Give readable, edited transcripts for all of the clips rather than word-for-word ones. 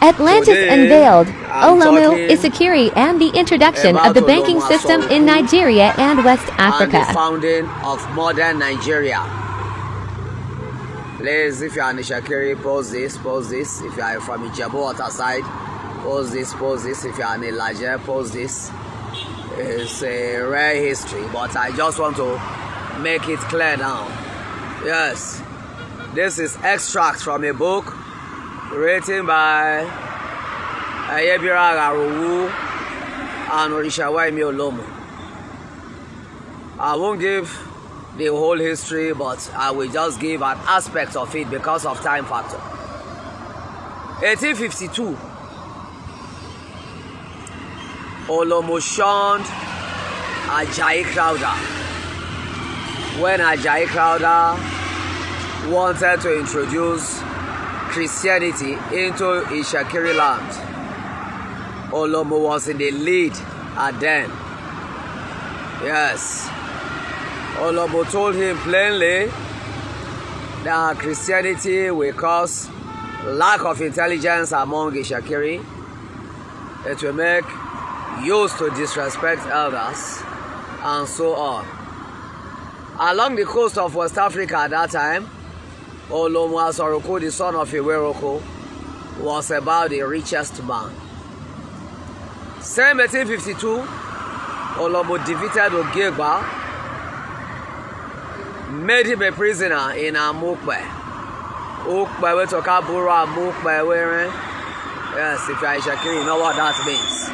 Atlantis Unveiled, Olomo, Isakiri, and the introduction of the banking system in Nigeria and West Africa. And the founding of modern Nigeria. Please, if you are an Isakiri, pause this. If you are from Ijebu water side, pause this. If you are an Elijah, pause this. It's a rare history, but I just want to make it clear now. Yes, this is extract from a book written by Ayebira Garowu and Orishawaimi Olomo. I won't give the whole history, but I will just give an aspect of it because of time factor. 1852, Olomo shunned Ajayi Crowther when Ajayi Crowther wanted to introduce Christianity into Ishakiri land. Olomo was in the lead at then. Yes. Olomo told him plainly that Christianity will cause lack of intelligence among Ishakiri. It will make youth to disrespect elders and so on. Along the coast of West Africa at that time, Olomo Asoroko, the son of Iweroko, was about the richest man. Same 1852, Olomo defeated Ogegba, made him a prisoner in Amukpe. Ukpe, we talk about Amukpe. Yes, if you are Ishakiri, you know what that means.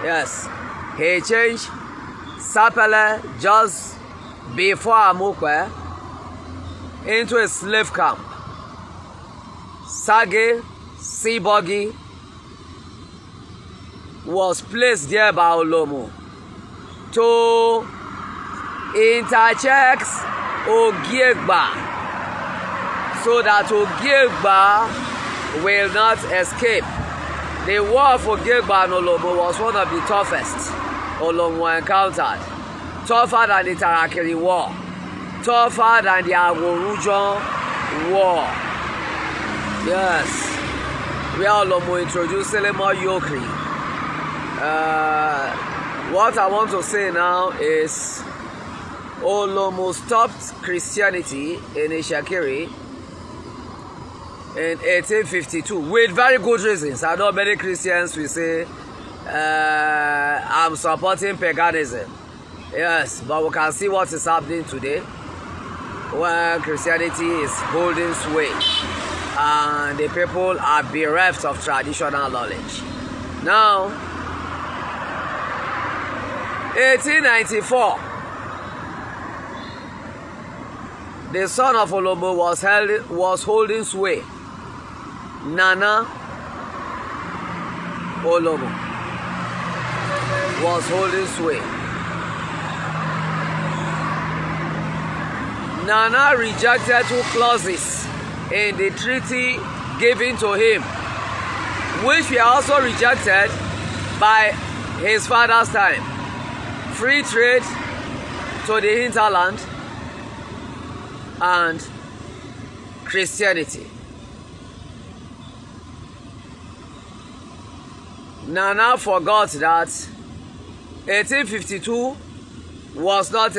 Yes, he changed Sapele just before Amukpe into a slave camp. Sage Sibogi was placed there by Olomo to intercheck Ogiegba so that Ogiegba will not escape. The war for Ogiegba and Olomo was one of the toughest Olomo encountered. Tougher than the Tarakiri War. Tougher than the Aworujo War. Yes. Where Olomo introduced Selemo Yokri. What I want to say now is Olomo stopped Christianity in Ishakiri in 1852 with very good reasons. I know many Christians will say I'm supporting paganism. Yes, but we can see what is happening today where Christianity is holding sway and the people are bereft of traditional knowledge. Now, 1894, the son of Olomo was holding sway. Nana Olomo was holding sway. Nana rejected two clauses in the treaty given to him, which were also rejected by his father's time. Free trade to the hinterland and Christianity. Nana forgot that 1852 was not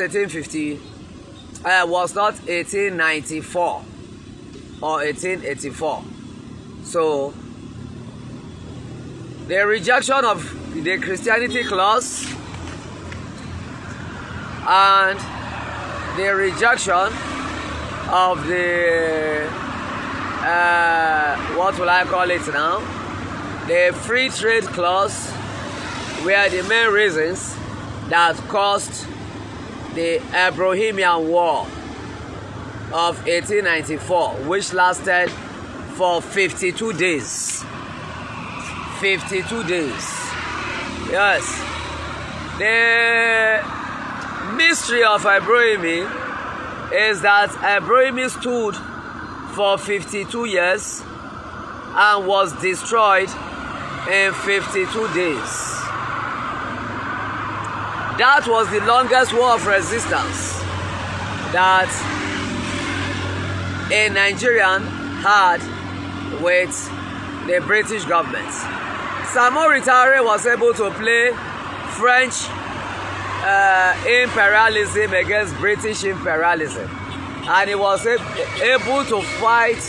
1894 or 1884. So the rejection of the Christianity clause and the rejection of the what will I call it now? The free trade clause were the main reasons that caused the Abrahamian War of 1894, which lasted for 52 days. 52 days. Yes. The mystery of Abrahami is that Abrahami stood for 52 years and was destroyed in 52 days. That was the longest war of resistance that a Nigerian had with the British government. Samori Toure was able to play French imperialism against British imperialism, and he was able to fight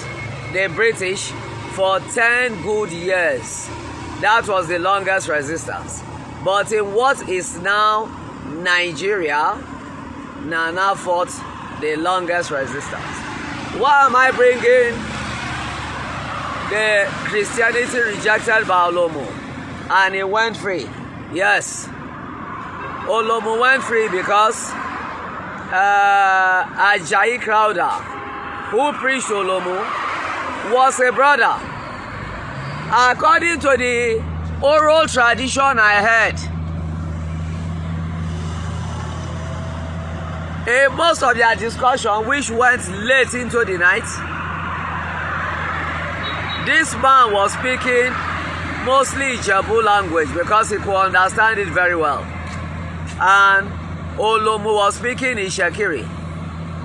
the British for 10 good years. That was the longest resistance. But in what is now Nigeria, Nana fought the longest resistance. Why am I bringing the Christianity rejected by Olomo and he went free? Yes, Olomo went free because Ajayi Crowther, who preached Olomo, was a brother. According to the oral tradition I heard, in most of their discussion, which went late into the night, this man was speaking mostly Ijebu language because he could understand it very well. And Olomu was speaking Ishekiri,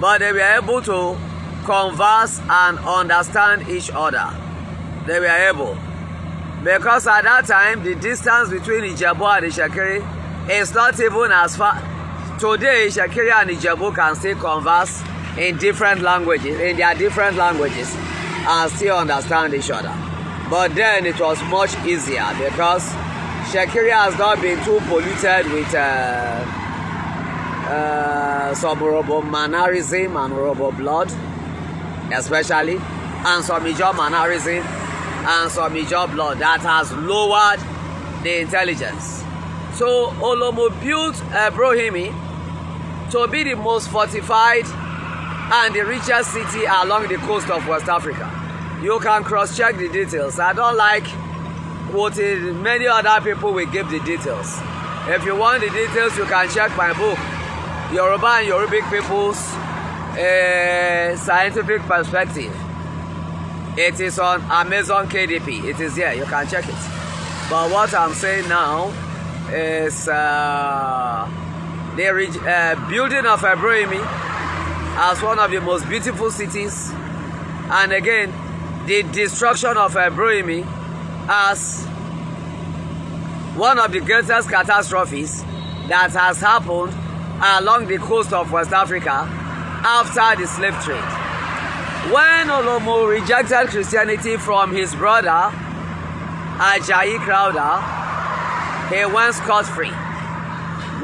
but they were able to converse and understand each other. They were able. Because at that time, the distance between Ijebu and Ishekiri is not even as far. Today, Ishekiri and Ijebu can still converse in different languages, in their different languages, and still understand each other. But then it was much easier because Ishekiri has not been too polluted with some Yoruba mannerism and Yoruba blood, especially, and some Ijaw mannerism and some Ijaw blood that has lowered the intelligence. So Olomo built Brohimi to be the most fortified and the richest city along the coast of West Africa. You can cross-check the details. I don't like quoting. Many other people will give the details. If you want the details, you can check my book, Yoruba and Yorubic People's Scientific Perspective. It is on Amazon KDP. It is here. You can check it. But what I'm saying now is the building of Ebroimi as one of the most beautiful cities, and again the destruction of Ebroimi as one of the greatest catastrophes that has happened along the coast of West Africa after the slave trade. When Olomo rejected Christianity from his brother Ajayi Crowther, he went scot-free.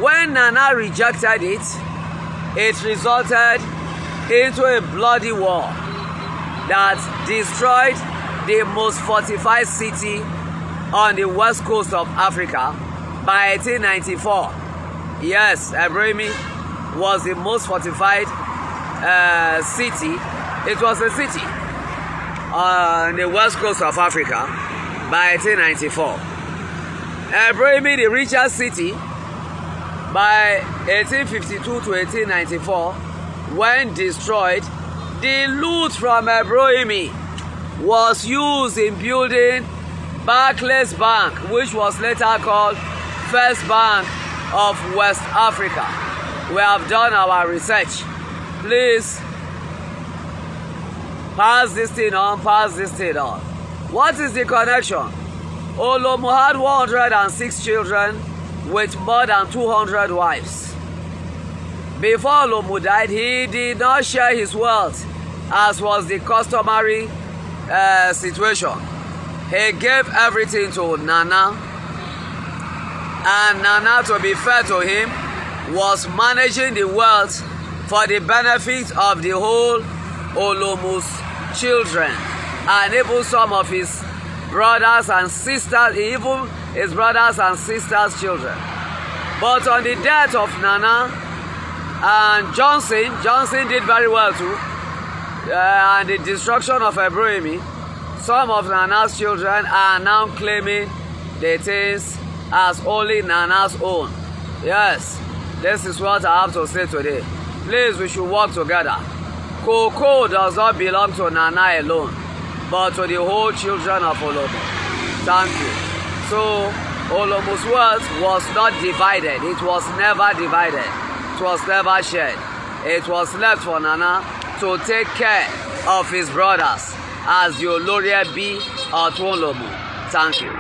When Nana rejected it, it resulted into a bloody war that destroyed the most fortified city on the west coast of Africa by 1894. Yes, Ebroimi was the most fortified city. It was a city on the west coast of Africa by 1894. Ebroimi, the richest city, by 1852 to 1894, when destroyed, the loot from Ebroimi was used in building Barclays Bank, which was later called First Bank of West Africa. We have done our research. Please pass this thing on, pass this thing on. What is the connection? Olomo had 106 children with more than 200 wives. Before Olomo died, he did not share his wealth as was the customary situation. He gave everything to Nana, and Nana, to be fair to him, was managing the wealth for the benefit of the whole Olomo's children, and even some of his brothers and sisters, even his brothers and sisters' children. But on the death of Nana and Johnson did very well too, and the destruction of Ebroimi, some of Nana's children are now claiming the things as only Nana's own. Yes, this is what I have to say today. Please, we should work together. Cocoa does not belong to Nana alone, but to the whole children of Olomo. Thank you. So, Olomo's wealth was not divided. It was never divided. It was never shared. It was left for Nana to take care of his brothers as the Olorie B Thank you.